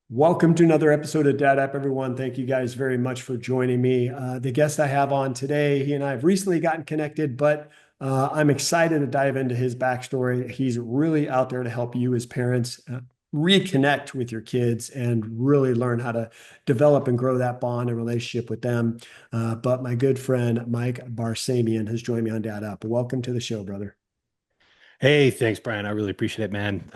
Welcome to another episode of Dad App, everyone. Thank you guys very much for joining me. The guest I have on today, he and I have recently gotten connected, but I'm excited to dive into his backstory. He's really out there to help you as parents reconnect with your kids and really learn how to develop and grow that bond and relationship with them. But my good friend, Mike Barsamian, has joined me on Dad App. Welcome to the show, brother. Hey, thanks, Brian. I really appreciate it, man.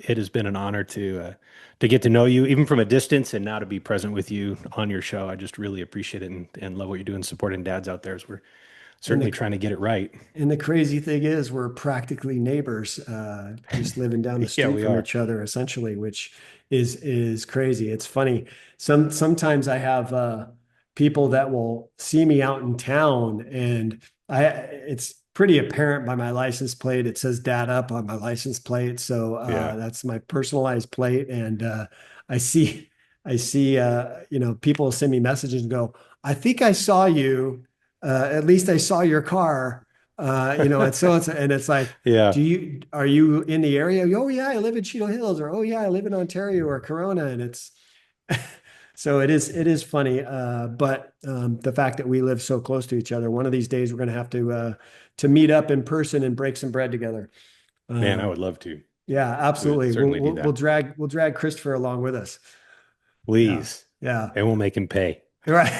It has been an honor to get to know you, even from a distance, and now to be present with you on your show. I just really appreciate it and love what you're doing, supporting dads out there as we're And certainly the trying to get it right. And the crazy thing is, we're practically neighbors, just living down the Yeah, street we from are. each other, essentially, which is crazy. It's funny. Sometimes I have people that will see me out in town, and it's pretty apparent by my license plate. It says "Dad Up" on my license plate, so Yeah. that's my personalized plate. And I see, people send me messages and go, "I think I saw you." At least I saw your car, and it's like, Yeah. are you in the area? Oh yeah, I live in Cheeto Hills, or oh yeah, I live in Ontario or Corona. And it's, so it is funny. But the fact that we live so close to each other, one of these days we're going to meet up in person and break some bread together. Man, I Um, would love to. yeah, We would absolutely. We'll, certainly do we'll, we'll that. drag, we'll drag Christopher along with us. Yeah. Please. Yeah. And we'll make him pay. Right.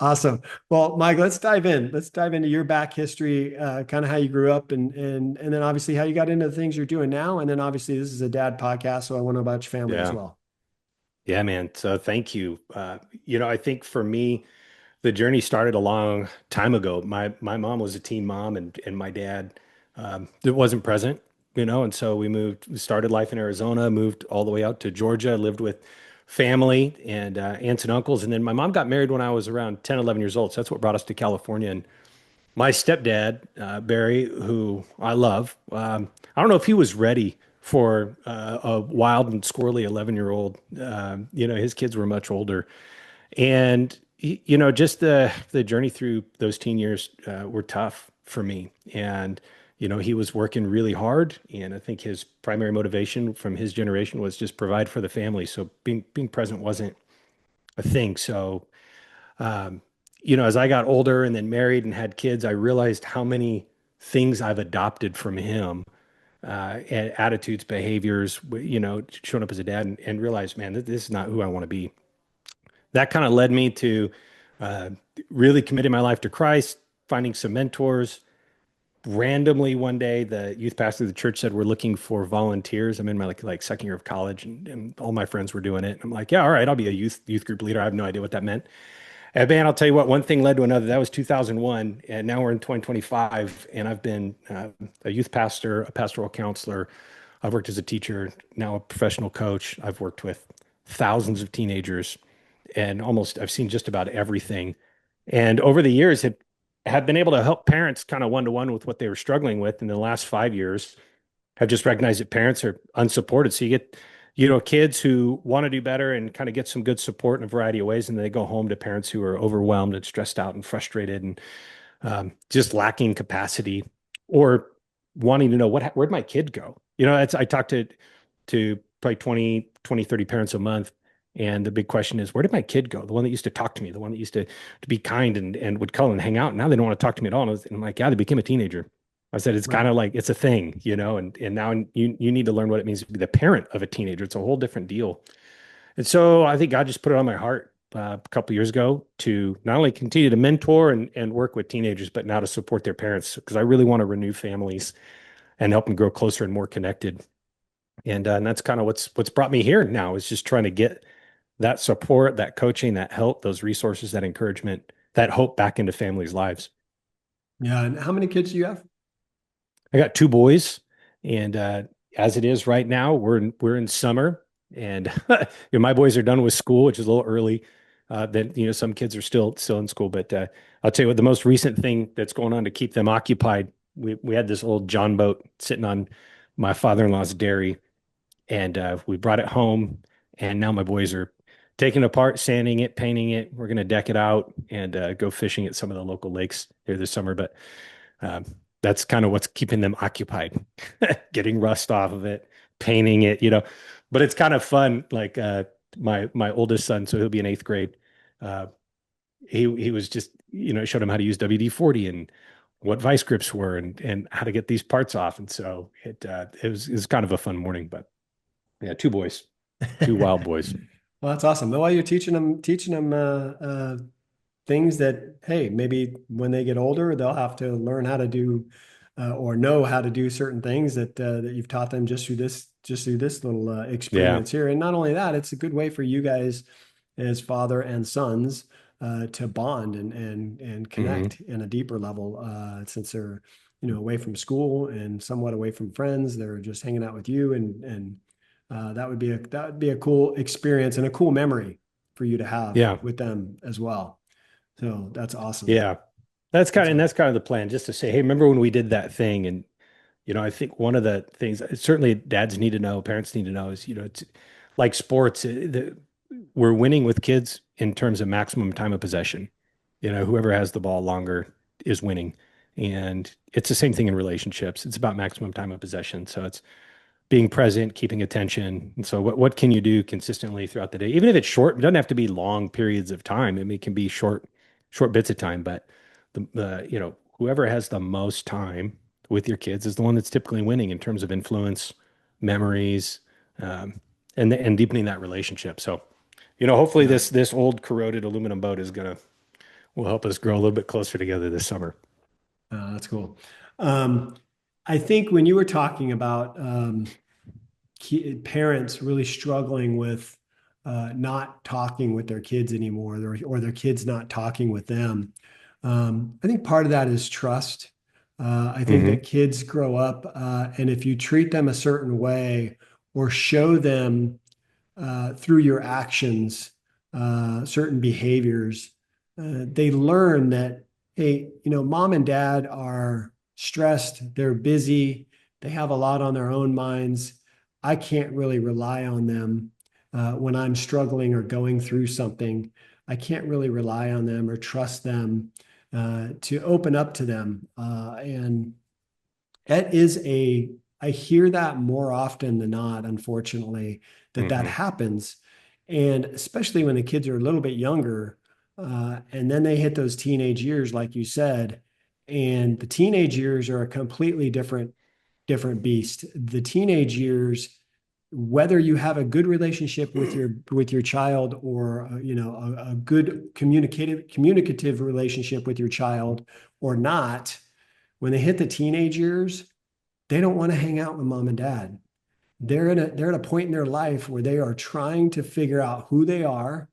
Awesome. Well, Mike, let's dive in. Let's dive into your back history, kind of how you grew up, and then obviously how you got into the things you're doing now. And then obviously this is a dad podcast, so I want to know about your family as Yeah. well. Yeah, man. So thank you. I think for me, the journey started a long time ago. My mom was a teen mom, and my dad it wasn't present, and so we started life in Arizona, moved all the way out to Georgia, lived with family and aunts and uncles, and then my mom got married when I was around 10, 11 years old. So that's what brought us to California. And my stepdad, Barry, who I love, I don't know if he was ready for a wild and squirrely 11-year-old. His kids were much older, and just the journey through those teen years were tough for me. And he was working really hard, and I think his primary motivation from his generation was just provide for the family. So being present wasn't a thing. So um, as I got older and then married and had kids, I realized how many things I've adopted from him, and attitudes, behaviors, showing up as a dad, and realized, man, this is not who I want to be. That kind of led me to uh, really committing my life to Christ, finding some mentors. Randomly one day, the youth pastor of the church said, "We're looking for volunteers." I'm in my like second year of college, and all my friends were doing it. I'm like, "Yeah, all right, I'll be a youth group leader." I have no idea what that meant. And man, I'll tell you what, one thing led to another. That was 2001, and now we're in 2025, and I've been a youth pastor, a pastoral counselor. I've worked as a teacher, now a professional coach. I've worked with thousands of teenagers, and almost I've seen just about everything. And over the years, have been able to help parents kind of one to one with what they were struggling with. In the last 5 years, have just recognized that parents are unsupported. So you get, kids who want to do better and kind of get some good support in a variety of ways, and then they go home to parents who are overwhelmed and stressed out and frustrated and just lacking capacity, or wanting to know where'd my kid go. I talk to probably 20, 30 parents a month. And the big question is, where did my kid go? The one that used to talk to me, the one that used to be kind and would call and hang out. Now they don't want to talk to me at all. And I'm like, yeah, they became a teenager. I said, it's kind Right. of like it's a thing, and now you need to learn what it means to be the parent of a teenager. It's a whole different deal. And so I think God just put it on my heart a couple of years ago to not only continue to mentor and work with teenagers, but now to support their parents, because I really want to renew families and help them grow closer and more connected. And that's kind of what's brought me here now, is just trying to get that support, that coaching, that help, those resources, that encouragement, that hope back into families' lives. Yeah. And how many kids do you have? I got two boys, and as it is right now, we're in summer, and my boys are done with school, which is a little early. Then some kids are still in school, but I'll tell you what, the most recent thing that's going on to keep them occupied. We had this old John boat sitting on my father-in-law's dairy, and we brought it home, and now my boys are taking it apart, sanding it, painting it. We're gonna deck it out and go fishing at some of the local lakes here this summer, but. Um, that's kind of what's keeping them occupied, getting rust off of it, painting it. but it's kind of fun. Like my oldest son, so he'll be in eighth grade. Uh, he was just, showed him how to use WD-40 and what vice grips were and how to get these parts off. And so it was kind of a fun morning. But yeah, two boys, two wild boys. Well, that's awesome. Well, you're teaching them things that, hey, maybe when they get older, they'll have to learn how to do or know how to do certain things that you've taught them just through this little Yeah. experience here. And not only that, it's a good way for you guys as father and sons to bond and Hmm. connect in a deeper level since they're away from school and somewhat away from friends. They're just hanging out with you and that would be a cool experience and a cool memory for you to have Yeah. with them as well. So that's awesome. Yeah. That's kind That's of, and that's kind of the plan, just to say, hey, remember when we did that thing? And, I think one of the things certainly dads need to know, parents need to know is, it's like sports, we're winning with kids in terms of maximum time of possession. Whoever has the ball longer is winning. And it's the same thing in relationships. It's about maximum time of possession. So it's being present, keeping attention. And so what can you do consistently throughout the day? Even if it's short, it doesn't have to be long periods of time. I mean, it can be short bits of time, but whoever has the most time with your kids is the one that's typically winning in terms of influence, memories, um, and deepening that relationship. So, hopefully Yeah, this old corroded aluminum boat will help us grow a little bit closer together this summer. that's cool. Um, I think when you were talking about parents really struggling with not talking with their kids anymore, or their kids not talking with them, I think part of that is trust. I think Hmm. that kids grow up, and if you treat them a certain way or show them through your actions, certain behaviors, they learn that, hey, mom and dad are stressed, they're busy, they have a lot on their own minds. I can't really rely on them when I'm struggling or going through something. I can't really rely on them or trust them to open up to them. And that is I hear that more often than not, unfortunately, that Hmm. happens. And especially when the kids are a little bit younger, and then they hit those teenage years, like you said, and the teenage years are a completely different beast. The teenage years, whether you have a good relationship with your child or a good communicative relationship with your child or not, when they hit the teenage years, they don't want to hang out with mom and dad. They're at a point in their life where they are trying to figure out who they are,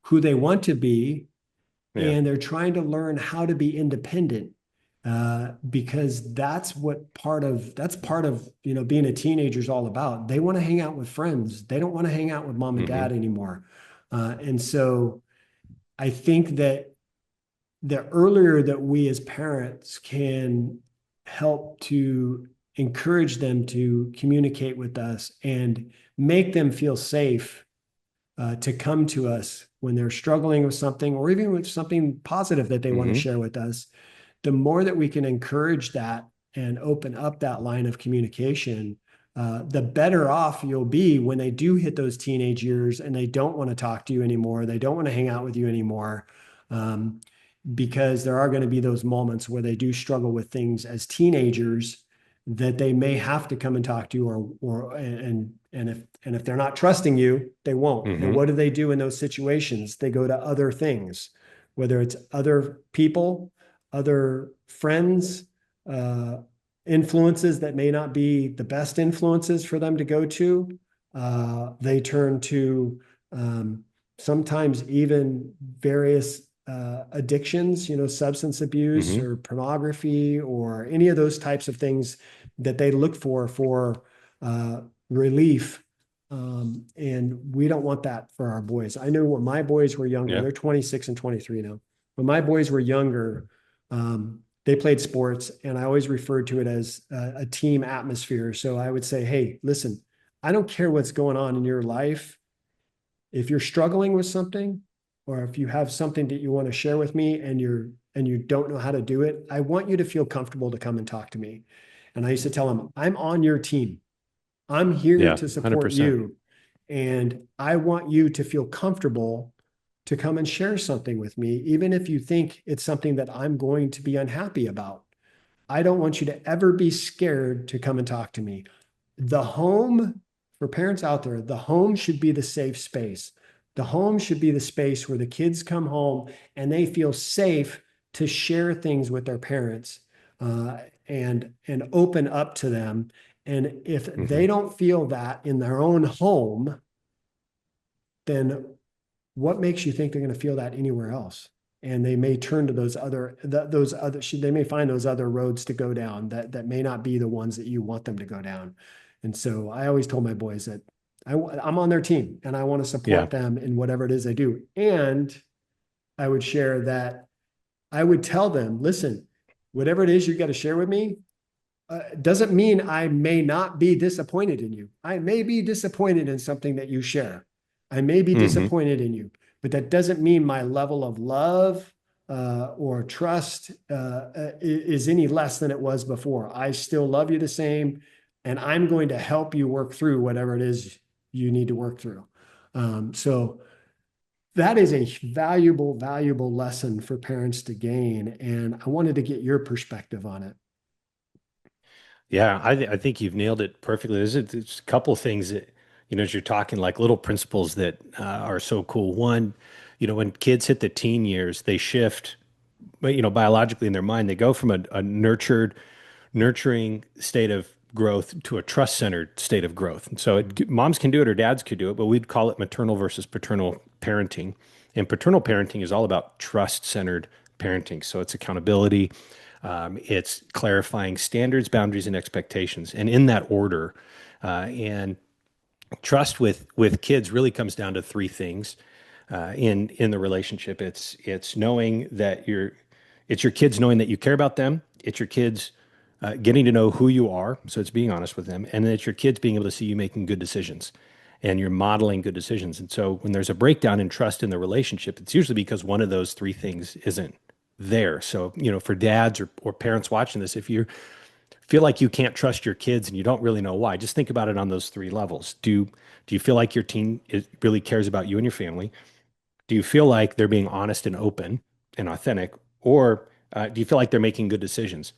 who they want to be, Yeah. and they're trying to learn how to be independent. Because that's part of being a teenager is all about. They want to hang out with friends. They don't want to hang out with mom and Hmm. dad anymore. And so I think that the earlier that we as parents can help to encourage them to communicate with us and make them feel safe to come to us when they're struggling with something or even with something positive that they want to Hmm. share with us, the more that we can encourage that and open up that line of communication, the better off you'll be when they do hit those teenage years and they don't want to talk to you anymore. They don't want to hang out with you anymore. Um, because there are going to be those moments where they do struggle with things as teenagers that they may have to come and talk to you and if they're not trusting you, they won't. And Hmm. what do they do in those situations? They go to other things, whether it's other people, other friends, uh, influences that may not be the best influences for them to go to. They turn to sometimes even various addictions, substance abuse Hmm. or pornography or any of those types of things that they look for relief. And we don't want that for our boys. I know when my boys were younger, Yeah. they're 26 and 23 now. When my boys were younger, they played sports, and I always referred to it as a team atmosphere. So I would say, hey, listen, I don't care what's going on in your life. If you're struggling with something, or if you have something that you want to share with me and you don't know how to do it, I want you to feel comfortable to come and talk to me. And I used to tell them, I'm on your team. I'm here Yeah. to support 100%. you. And I want you to feel comfortable to come and share something with me, even if you think it's something that I'm going to be unhappy about. I don't want you to ever be scared to come and talk to me. The home, for parents out there, the home should be the safe space. The home should be the space where the kids come home and they feel safe to share things with their parents, uh, and open up to them. And if Hmm. they don't feel that in their own home, then what makes you think they're going to feel that anywhere else? And they may turn to they may find those other roads to go down that may not be the ones that you want them to go down. And so I always told my boys that I'm on their team and I want to Yeah. support them in whatever it is they do. And I would share that I would tell them, listen, whatever it is you got to share with me, doesn't mean I may not be disappointed in you. I may be disappointed in something that you share. I may be Hmm. disappointed in you, but that doesn't mean my level of love or trust is any less than it was before. I still love you the same, and I'm going to help you work through whatever it is you need to work through. So that is a valuable, valuable lesson for parents to gain. And I wanted to get your perspective on it. Yeah, I think you've nailed it perfectly. There's a couple of things that, as you're talking, like little principles that are so cool. One, when kids hit the teen years, they shift, but biologically in their mind, they go from a nurturing state of growth to a trust-centered state of growth. And so moms can do it or dads could do it, but we'd call it maternal versus paternal parenting. And paternal parenting is all about trust-centered parenting. So it's accountability, it's clarifying standards, boundaries, and expectations, and in that order. And trust with kids really comes down to three things in the relationship. It's knowing that it's your kids knowing that you care about them. It's your kids getting to know who you are, so it's being honest with them, and then it's your kids being able to see you making good decisions, and you're modeling good decisions. And so when there's a breakdown in trust in the relationship, it's usually because one of those three things isn't there. So for dads or parents watching this, if you feel like you can't trust your kids and you don't really know why, just think about it on those three levels. Do you feel like your teen really cares about you and your family? Do you feel like they're being honest and open and authentic? Or do you feel like they're making good decisions?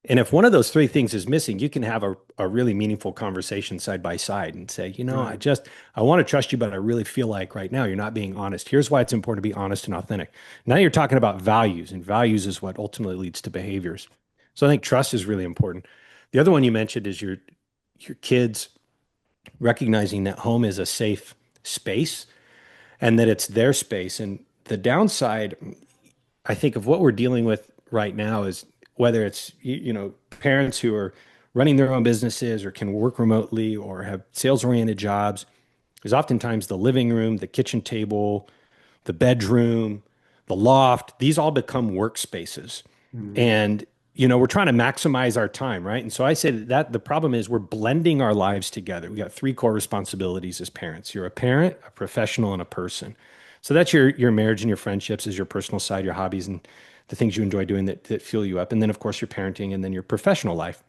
And if one of those three things is missing, you can have a really meaningful conversation side by side and say, Right. I want to trust you, but I really feel like right now you're not being honest. Here's why it's important to be honest and authentic. Now you're talking about values, and values is what ultimately leads to behaviors. So I think trust is really important. The other one you mentioned is your kids recognizing that home is a safe space and that it's their space. And the downside, I think, of what we're dealing with right now is whether it's parents who are running their own businesses or can work remotely or have sales-oriented jobs, is oftentimes the living room, the kitchen table, the bedroom, the loft, these all become workspaces. Mhm. And we're trying to maximize our time, right? And so I say that the problem is we're blending our lives together. We got three core responsibilities as parents. You're a parent, a professional, and a person. So that's your marriage and your friendships is your personal side, your hobbies, and the things you enjoy doing that fuel you up. And then of course your parenting and then your professional life.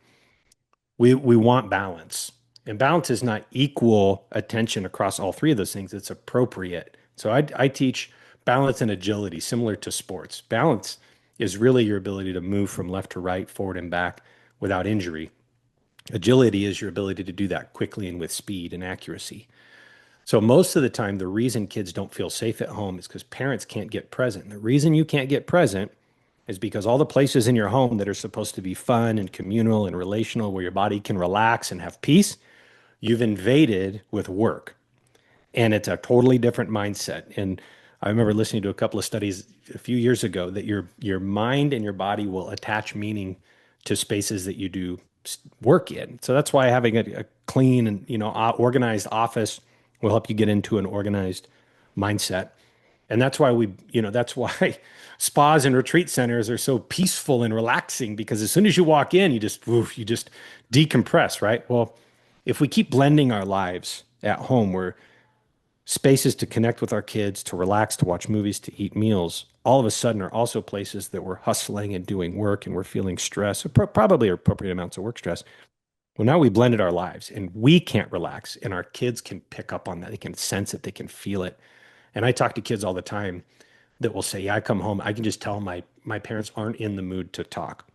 We want balance. And balance is not equal attention across all three of those things. It's appropriate. So I teach balance and agility, similar to sports. Balance is really your ability to move from left to right, forward and back without injury. Agility is your ability to do that quickly and with speed and accuracy. So most of the time, the reason kids don't feel safe at home is because parents can't get present. And the reason you can't get present is because all the places in your home that are supposed to be fun and communal and relational, where your body can relax and have peace, you've invaded with work. And it's a totally different mindset. And I remember listening to a couple of studies a few years ago that your mind and your body will attach meaning to spaces that you do work in. So that's why having a clean and organized office will help you get into an organized mindset. And that's why that's why spas and retreat centers are so peaceful and relaxing because as soon as you walk in, you just decompress, right? Well, if we keep blending our lives at home, where spaces to connect with our kids, to relax, to watch movies, to eat meals, all of a sudden are also places that we're hustling and doing work and we're feeling stress, probably appropriate amounts of work stress. Well, now we blended our lives and we can't relax, and our kids can pick up on that. They can sense it, they can feel it. And I talk to kids all the time that will say, yeah, I come home, I can just tell my parents aren't in the mood to talk.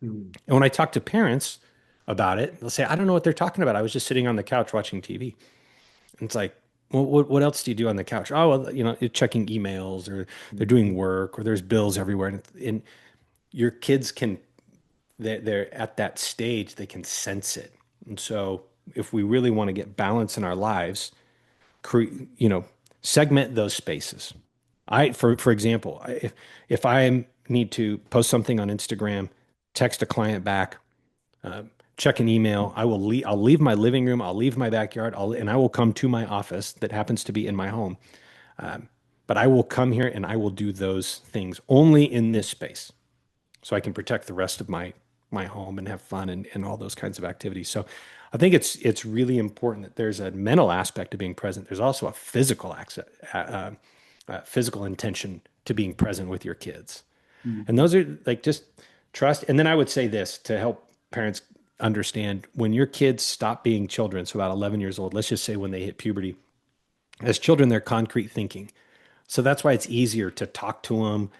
Mm. And when I talk to parents about it, they'll say, I don't know what they're talking about. I was just sitting on the couch watching TV. And it's like, well, what else do you do on the couch? Oh, well, you're checking emails, or they're doing Mhm. work, or there's bills everywhere. And your kids can, they're at that stage, they can sense it. And so if we really want to get balance in our lives, create, segment those spaces. For example, if I need to post something on Instagram, text a client back, uh, check an email, I'll leave my living room, I'll leave my backyard, and I will come to my office that happens to be in my home. Um, but I will come here and I will do those things only in this space, so I can protect the rest of my home and have fun and all those kinds of activities. So I think it's really important that there's a mental aspect to being present. There's also a physical intention to being present with your kids. And Mhm. those are like just trust. And then I would say this to help parents understand: when your kids stop being children, so about 11 years old, let's just say when they hit puberty, as children, they're concrete thinking. So that's why it's easier to talk to them,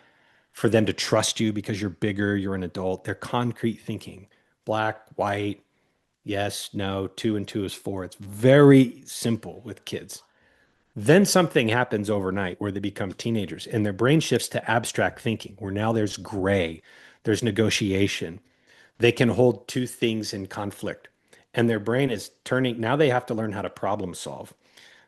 for them to trust you because you're bigger, you're an adult. They're concrete thinking: black, white, yes, no, two and two is four. It's very simple with kids. Then something happens overnight where they become teenagers and their brain shifts to abstract thinking, where now there's gray, there's negotiation. They can hold two things in conflict, and their brain is turning. Now they have to learn how to problem solve.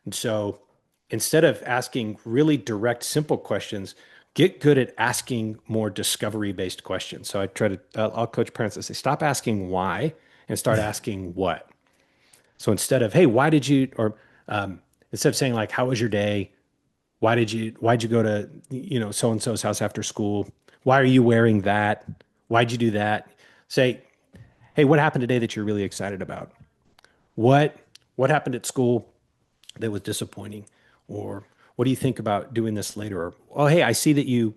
And so instead of asking really direct, simple questions, get good at asking more discovery based questions. So I try to, I'll coach parents and say, stop asking why and start asking what. So instead of, hey, why did you, or instead of saying like, how was your day? Why'd you go to, so and so's house after school? Why are you wearing that? Why'd you do that? Say, hey, what happened today that you're really excited about? What, what happened at school that was disappointing? Or what do you think about doing this later? Or, oh, hey, I see that you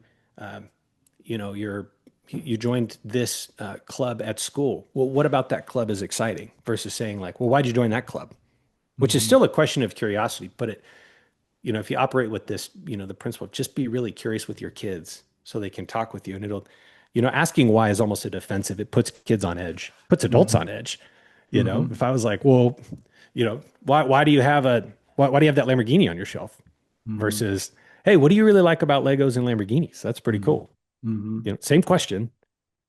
know, you joined this club at school. Well, what about that club is exciting? Versus saying like, well, why'd you join that club? Which is Mhm. still a question of curiosity, but if you operate with this, the principle, just be really curious with your kids so they can talk with you. And asking why is almost a defensive. It puts kids on edge, puts adults on Mhm. edge. If Mhm. I was like, well, why do you have why do you have that Lamborghini on your shelf? Mhm. Versus, hey, what do you really like about Legos and Lamborghinis? That's pretty Mhm. cool. Mhm. Same question,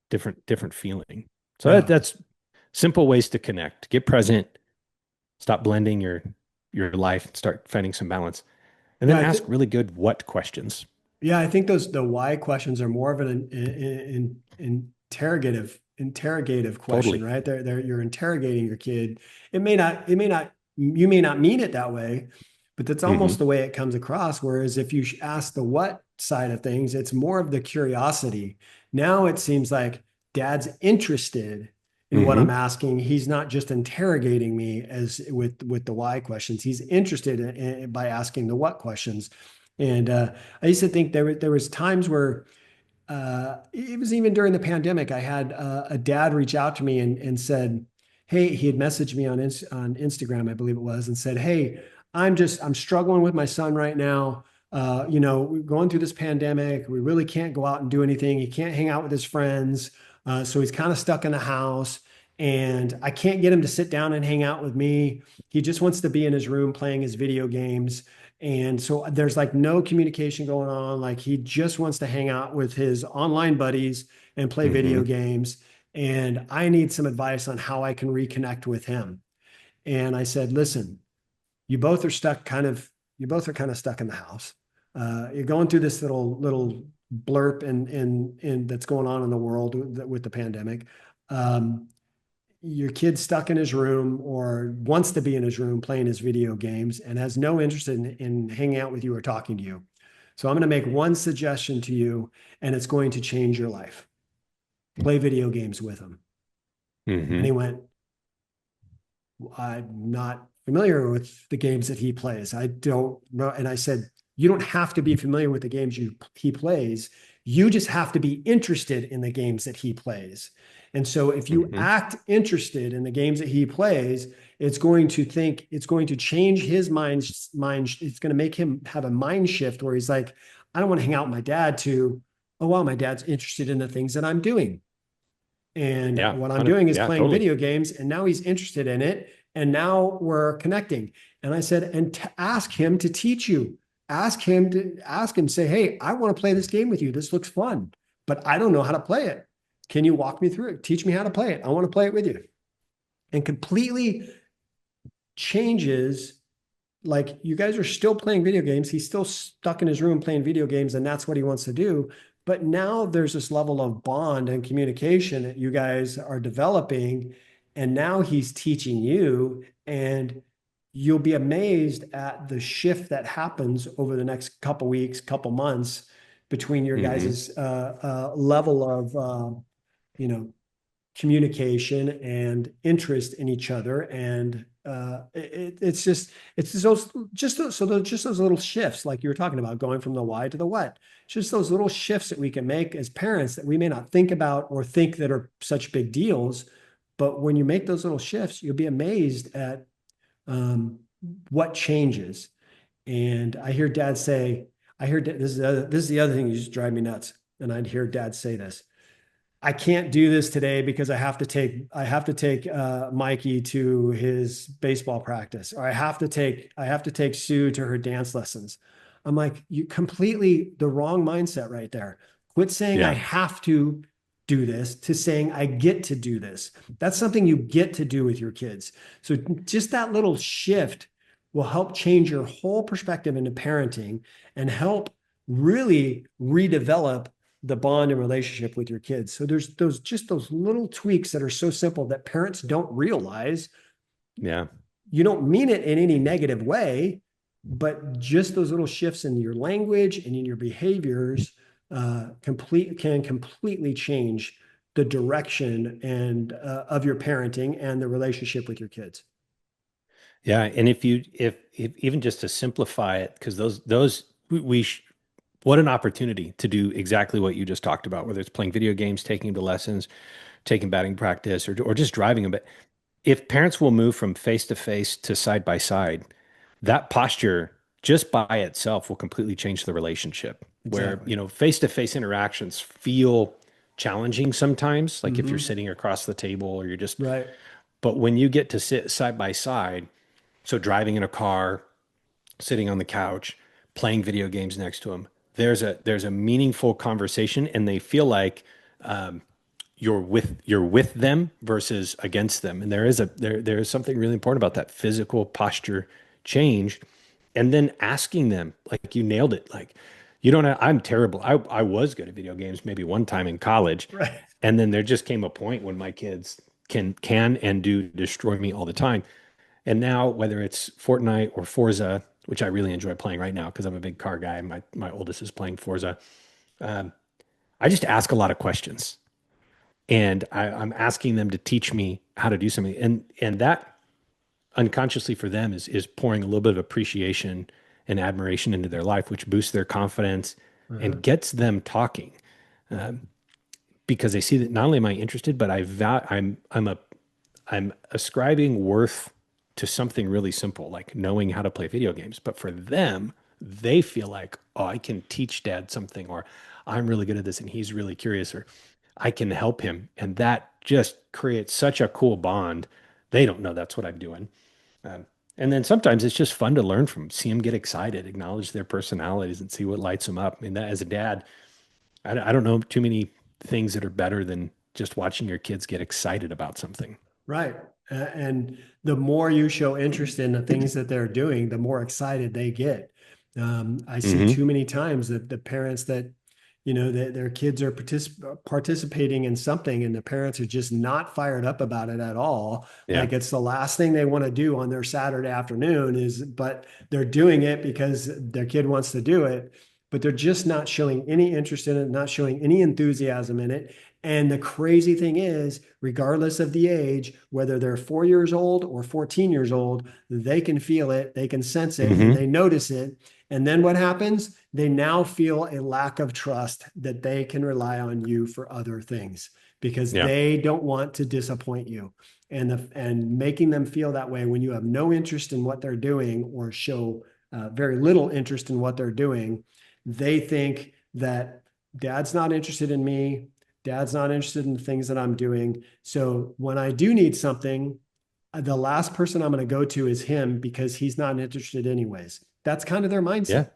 different feeling. So Yeah. that's simple ways to connect. Get present, stop blending your life, start finding some balance, and Yeah, then I ask think really good what questions. yeah, I think the why questions are more of an interrogative question, Totally. right? They're you're interrogating your kid. It may not you may not mean it that way, but that's almost Hmm. the way it comes across. Whereas if you ask the what side of things, it's more of the curiosity. Now it seems like dad's interested in what I'm Hmm. asking. He's not just interrogating me as with the why questions. He's interested by asking the what questions. And I used to think there was times where it was even during the pandemic. I had a dad reach out to me and said, "Hey," he had messaged me on Instagram, I believe it was, and said, "Hey, I'm struggling with my son right now. We're going through this pandemic. We really can't go out and do anything. He can't hang out with his friends, so he's kind of stuck in the house, and I can't get him to sit down and hang out with me. He just wants to be in his room playing his video games." And so there's like no communication going on. Like he just wants to hang out with his online buddies and play video Hmm. games. And I need some advice on how I can reconnect with him. And I said, listen, you both are you both are kind of stuck in the house. You're going through this little blurb in that's going on in the world with the pandemic. Um, your kid's stuck in his room or wants to be in his room playing his video games and has no interest in hanging out with you or talking to you. So I'm going to make one suggestion to you, and it's going to change your life. Play video games with him. And Hmm. he went, I'm not familiar with the games that he plays. I don't know. And I said, you don't have to be familiar with the games he plays. You just have to be interested in the games that he plays. And so if you Hmm. act interested in the games that he plays, it's going to change his mind. It's going to make him have a mind shift where he's like, I don't want to hang out with my dad to, oh, wow, my dad's interested in the things that I'm doing. And Yeah, what I'm doing is yeah, playing totally. video games. And now he's interested in it. And now we're connecting. And I said, and ask him to teach you. Ask him, say, hey, I want to play this game with you. This looks fun, but I don't know how to play it. Can you walk me through it? Teach me how to play it. I want to play it with you. And completely changes, like, you guys are still playing video games. He's still stuck in his room playing video games, and that's what he wants to do. But now there's this level of bond and communication that you guys are developing. And now he's teaching you, and you'll be amazed at the shift that happens over the next couple weeks, couple months between your Hmm. guys' level of you know communication and interest in each other. And it's just those little shifts, like you were talking about, going from the why to the what. Just those little shifts that we can make as parents that we may not think about or think that are such big deals. But when you make those little shifts, you'll be amazed at um, what changes. And I hear dad say, this is the other thing that just drive me nuts. And I'd hear dad say this: I can't do this today because I have to take Mikey to his baseball practice, or I have to take Sue to her dance lessons. I'm like, you completely the wrong mindset right there. Quit saying I Yeah. have to do this to saying I get to do this. That's something you get to do with your kids. So just that little shift will help change your whole perspective into parenting and help really redevelop the bond and relationship with your kids. So there's those little tweaks that are so simple that parents don't realize. Yeah. You don't mean it in any negative way, but just those little shifts in your language and in your behaviors can completely change the direction and of your parenting and the relationship with your kids. Yeah. And if even just to simplify it, because those, what an opportunity to do exactly what you just talked about, whether it's playing video games, taking him to lessons, taking batting practice, or just driving him. But if parents will move from face to face to side by side, that posture just by itself will completely change the relationship. Where, Exactly. face to face interactions feel challenging sometimes, like if you're Mm-hmm. sitting across the table or you're just, Right. but when you get to sit side by side, so driving in a car, sitting on the couch, playing video games next to them, there's a meaningful conversation, and they feel like you're with them versus against them. And there is something really important about that physical posture change. And then asking them, like, you nailed it. Like, you don't have, I'm terrible. I was good at video games maybe one time in college. Right. And then there just came a point when my kids can and do destroy me all the time. And now, whether it's Fortnite or Forza, which I really enjoy playing right now because I'm a big car guy, my oldest is playing Forza. I just ask a lot of questions, and I'm asking them to teach me how to do something, and that unconsciously for them is pouring a little bit of appreciation and admiration into their life, which boosts their confidence Uh-huh. and gets them talking, because they see that not only am I interested, but I'm ascribing worth to something really simple, like knowing how to play video games. But for them, they feel like, oh, I can teach dad something, or I'm really good at this and he's really curious, or I can help him. And that just creates such a cool bond. They don't know that's what I'm doing. Um, and then sometimes it's just fun to learn from 'em, see them get excited, acknowledge their personalities, and see what lights them up. I mean, that as a dad, I don't know too many things that are better than just watching your kids get excited about something. Right. And the more you show interest in the things that they're doing, the more excited they get. I see Hmm. too many times that the parents that, that their kids are participating in something and the parents are just not fired up about it at all. Yeah. Like it's the last thing they want to do on their Saturday afternoon but they're doing it because their kid wants to do it. but they're just not showing any interest in it, not showing any enthusiasm in it. And the crazy thing is, regardless of the age, whether they're 4 years old or 14 years old, they can feel it, they can sense it, and Hmm. they notice it. And then what happens? They now feel a lack of trust that they can rely on you for other things because Yeah. they don't want to disappoint you. And making them feel that way when you have no interest in what they're doing or show very little interest in what they're doing, they think that dad's not interested in me. Dad's not interested in the things that I'm doing. So when I do need something, the last person I'm going to go to is him because he's not interested anyways. That's kind of their Yeah. mindset.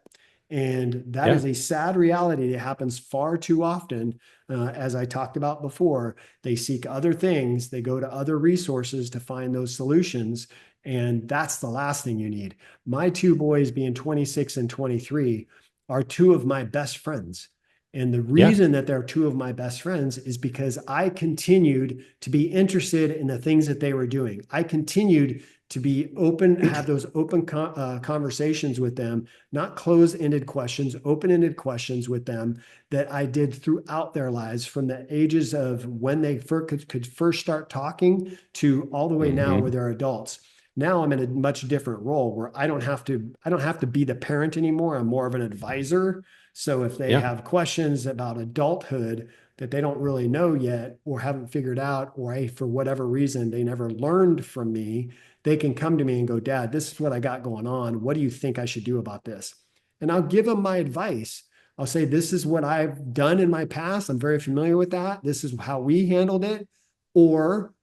And that Yeah. is a sad reality that happens far too often. As I talked about before, they seek other things, they go to other resources to find those solutions. And that's the last thing you need. My two boys, being 26 and 23, are two of my best friends. And the Yeah. reason that they're two of my best friends is because I continued to be interested in the things that they were doing. I continued to be open, have those open conversations with them, not closed-ended questions, open-ended questions with them that I did throughout their lives from the ages of when they could first start talking to all the way now where Hmm. they're adults. Now I'm in a much different role where I don't have to be the parent anymore. I'm more of an advisor. So if they Yeah. have questions about adulthood that they don't really know yet or haven't figured out, or for whatever reason they never learned from me, they can come to me and go, Dad, this is what I got going on. What do you think I should do about this? And I'll give them my advice. I'll say, this is what I've done in my past. I'm very familiar with that. This is how we handled it. Or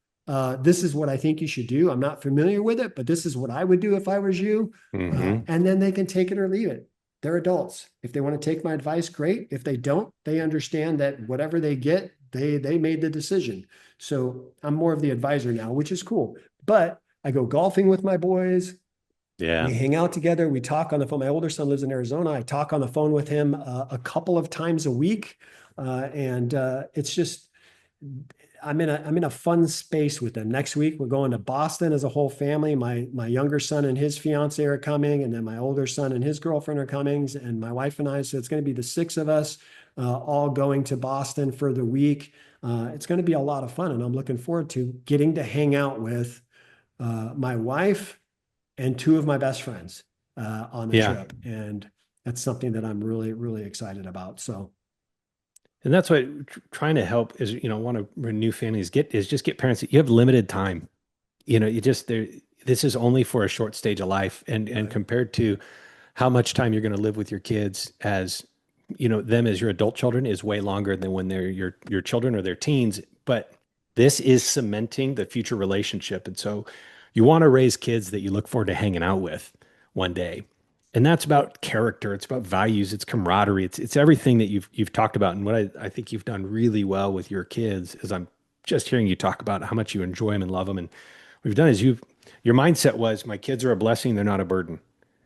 this is what I think you should do. I'm not familiar with it, but this is what I would do if I was you. Hmm. And then they can take it or leave it. They're adults. If they want to take my advice, great. If they don't, they understand that whatever they get, they made the decision. So I'm more of the advisor now, which is cool. But I go golfing with my boys. We Yeah. hang out together. We talk on the phone. My older son lives in Arizona. I talk on the phone with him a couple of times a week, and it's just I'm in a fun space with them. Next week we're going to Boston as a whole family. My younger son and his fiance are coming, and then my older son and his girlfriend are coming, and my wife and I. So it's going to be the six of us all going to Boston for the week. It's going to be a lot of fun, and I'm looking forward to getting to hang out with my wife and two of my best friends on the Yeah. trip. And that's something that I'm really, really excited about. So, And that's what trying to help is, want to renew families is just get parents. You have limited time. You just there. This is only for a short stage of life, and right. compared to how much time you're going to live with your kids as, them as your adult children is way longer than when they're your children or their teens. But this is cementing the future relationship, and so you want to raise kids that you look forward to hanging out with one day. And that's about character. It's about values. It's camaraderie. It's everything that you've talked about. And what I think you've done really well with your kids is I'm just hearing you talk about how much you enjoy them and love them. And what you've done is your mindset was my kids are a blessing, they're not a burden.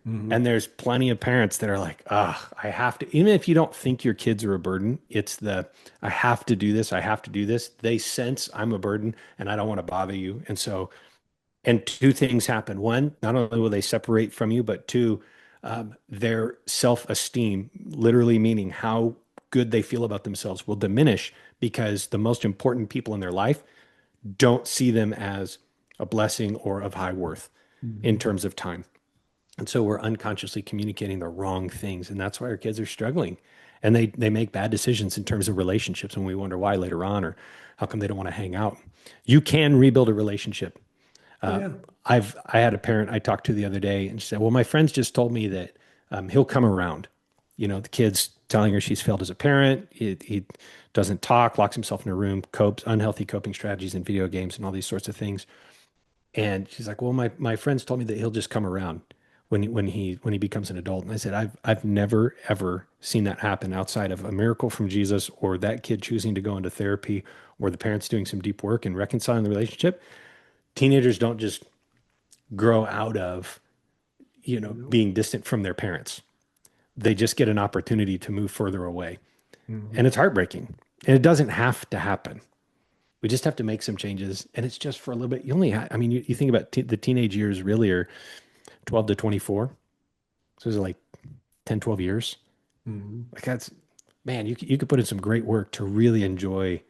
Mhm. And there's plenty of parents that are like, ah, I have to, even if you don't think your kids are a burden, it's I have to do this, I have to do this. They sense I'm a burden and I don't want to bother you. And so, and two things happen. One, not only will they separate from you, but two, their self-esteem, literally meaning how good they feel about themselves, will diminish because the most important people in their life don't see them as a blessing or of high worth in Mhm. terms of time. And so we're unconsciously communicating the wrong things. And that's why our kids are struggling. And they make bad decisions in terms of relationships. And we wonder why later on, or how come they don't want to hang out. You can rebuild a relationship. Oh, Uh, yeah. I had a parent I talked to the other day, and she said, "Well, my friends just told me that he'll come around. The kid's telling her she's failed as a parent. He doesn't talk, locks himself in a room, copes, unhealthy coping strategies in video games, and all these sorts of things." And she's like, "Well, my friends told me that he'll just come around when he becomes an adult." And I said, "I've never ever seen that happen outside of a miracle from Jesus or that kid choosing to go into therapy or the parents doing some deep work and reconciling the relationship. Teenagers don't just grow out of, No. being distant from their parents. They just get an opportunity to move further away. And Mhm. it's heartbreaking. And it doesn't have to happen. We just have to make some changes. And it's just for a little bit. You only I mean, you think about the teenage years really are 12 to 24. So it's like 10, 12 years. Mhm. Like that's, man, you could put in some great work to really enjoy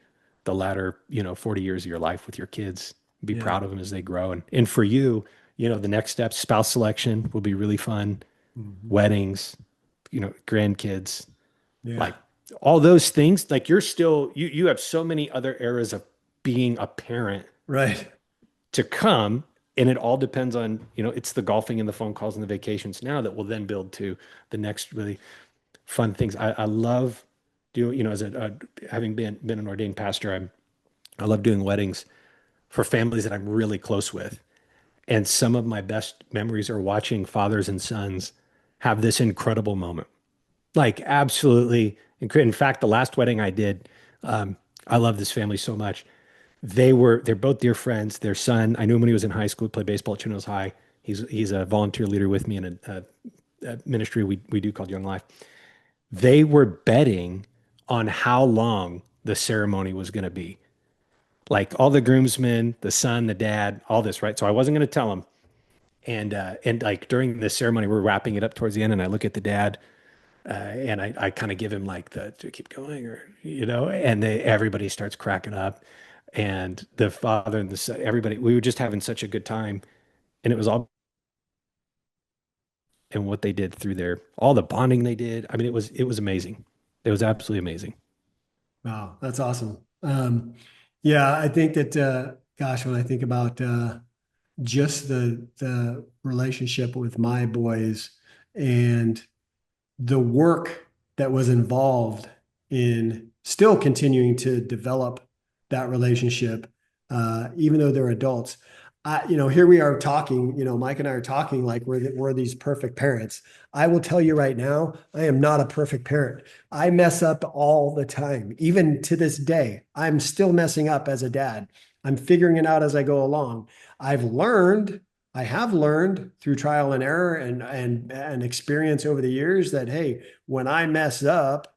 the latter, 40 years of your life with your kids. Be Yeah. proud of them as they grow. And for you, the next step, spouse selection will be really fun. Mhm. Weddings, grandkids, Yeah. like all those things. Like you have so many other eras of being a parent Right. to come. And it all depends on, it's the golfing and the phone calls and the vacations now that will then build to the next really fun things. I love doing, as having been an ordained pastor, I love doing weddings for families that I'm really close with. And some of my best memories are watching fathers and sons have this incredible moment. Like absolutely incredible. In fact, the last wedding I did, I love this family so much. They're both dear friends. Their son, I knew him when he was in high school, played baseball at Chino Hills High. He's a volunteer leader with me in a ministry we do called Young Life. They were betting on how long the ceremony was going to be. Like all the groomsmen, the son, the dad, all this, right? So I wasn't going to tell them. And like during the ceremony, we're wrapping it up towards the end, and I look at the dad, and I kind of give him like the to keep going, or and everybody starts cracking up, and the father and the son, everybody, we were just having such a good time, and it was all and what they did through their all the bonding they did. I mean, it was amazing. It was absolutely amazing. Wow, that's awesome. Yeah, I think that gosh, when I think about just the relationship with my boys and the work that was involved in still continuing to develop that relationship, even though they're adults. Here we are talking, Mike and I are talking like we're these perfect parents. I will tell you right now, I am not a perfect parent. I mess up all the time. Even to this day, I'm still messing up as a dad. I'm figuring it out as I go along. I've learned I have learned through trial and error and experience over the years that hey, when I mess up,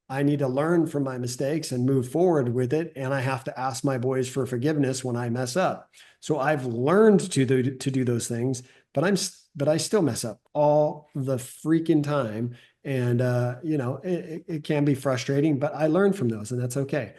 I need to learn from my mistakes and move forward with it, and I have to ask my boys for forgiveness when I mess up. So I've learned to do those things, but I still mess up all the freaking time, and it can be frustrating, but I learn from those, and that's okay.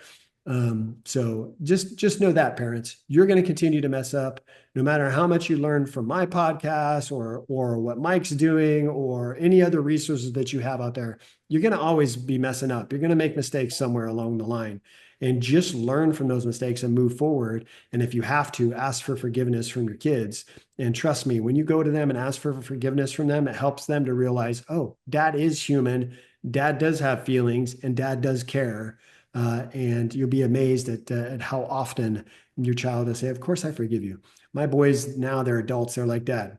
So just know that parents, you're going to continue to mess up no matter how much you learn from my podcast or what Mike's doing or any other resources that you have out there. You're going to always be messing up. You're going to make mistakes somewhere along the line and just learn from those mistakes and move forward. And if you have to, ask for forgiveness from your kids. And trust me, when you go to them and ask for forgiveness from them, it helps them to realize, oh, dad is human. Dad does have feelings and dad does care. And you'll be amazed at how often your child will say, of course, I forgive you. My boys now, they're adults. They're like, Dad,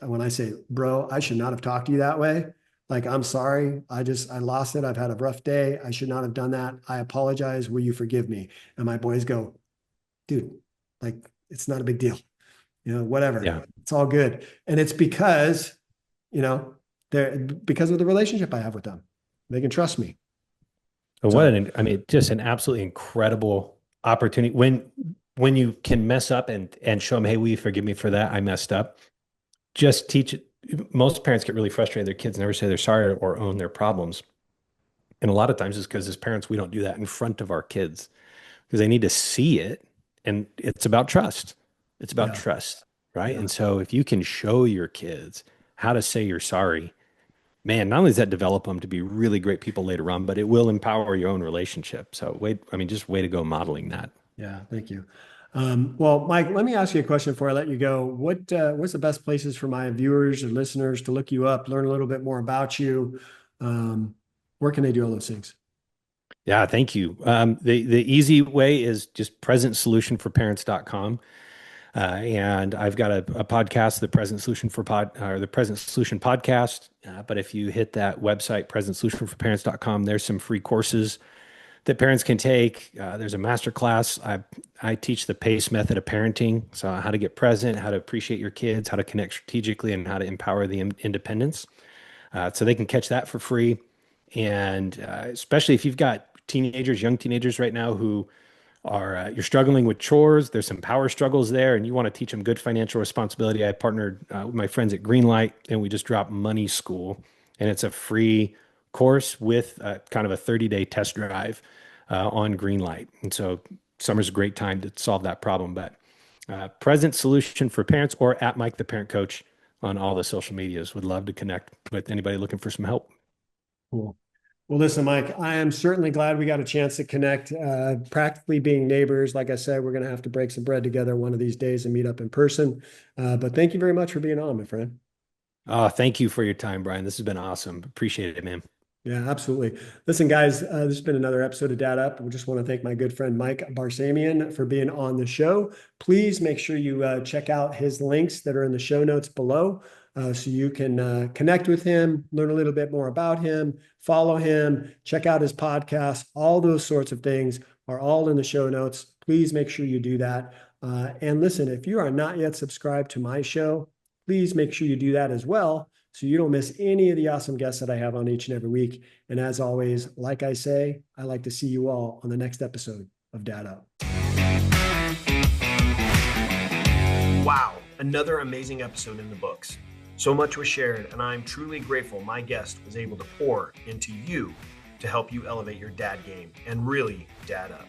when I say, bro, I should not have talked to you that way. Like, I'm sorry. I lost it. I've had a rough day. I should not have done that. I apologize. Will you forgive me? And my boys go, dude, like, it's not a big deal. Whatever. Yeah. It's all good. And it's because, you know, because of the relationship I have with them. They can trust me. And So, I mean, just an absolutely incredible opportunity when you can mess up and show them, hey, will you forgive me for that? I messed up. Just teach it. Most parents get really frustrated. Their kids never say they're sorry or own their problems. And a lot of times it's because as parents, we don't do that in front of our kids because they need to see it. And it's about trust. It's about yeah, trust, right? yeah. And so if you can show your kids how to say you're sorry, man, not only does that develop them to be really great people later on, but it will empower your own relationship. So I mean, just way to go modeling that. Yeah, thank you. Well, Mike, let me ask you a question before I let you go. What's the best places for my viewers and listeners to look you up, learn a little bit more about you? Um, where can they do all those things? Yeah, thank you. The easy way is just presentsolutionforparents.com. And I've got a podcast, the Present Solution for Pod or the Present Solution podcast. But if you hit that website, presentsolutionforparents.com, there's some free courses that parents can take. There's a master class. I teach the PACE method of parenting. So how to get present, how to appreciate your kids, how to connect strategically, and how to empower the independence. So they can catch that for free. And especially if you've got teenagers, young teenagers right now who are you're struggling with chores, there's some power struggles there, and you want to teach them good financial responsibility. I partnered with my friends at Greenlight, and we just dropped Money School, and it's a free course with kind of a 30-day test drive on green light. And so summer's a great time to solve that problem. But present solution for parents, or at Mike the Parent Coach on all the social medias. Would love to connect with anybody looking for some help. Cool. Well, listen, Mike, I am certainly glad we got a chance to connect. Practically being neighbors, like I said, we're going to have to break some bread together one of these days and meet up in person. But thank you very much for being on, my friend. Thank you for your time, Brian. This has been awesome. Appreciate it, man. Yeah, absolutely. Listen, guys, this has been another episode of Dad Up. We just want to thank my good friend Mike Barsamian for being on the show. Please make sure you check out his links that are in the show notes below, so you can connect with him, learn a little bit more about him, follow him, check out his podcast. All those sorts of things are all in the show notes. Please make sure you do that. And listen, if you are not yet subscribed to my show, please make sure you do that as well, so you don't miss any of the awesome guests that I have on each and every week. And as always, like I say, I like to see you all on the next episode of Dad Up. Wow, another amazing episode in the books. So much was shared, and I'm truly grateful my guest was able to pour into you to help you elevate your dad game and really dad up.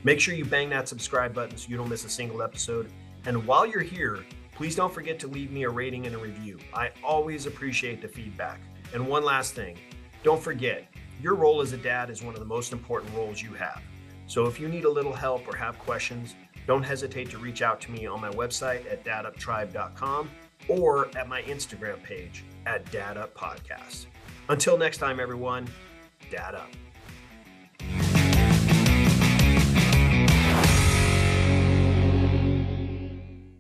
Make sure you bang that subscribe button so you don't miss a single episode. And while you're here, please don't forget to leave me a rating and a review. I always appreciate the feedback. And one last thing, don't forget, your role as a dad is one of the most important roles you have. So if you need a little help or have questions, don't hesitate to reach out to me on my website at daduptribe.com or at my Instagram page at Dad Up Podcast. Until next time, everyone, Dad Up.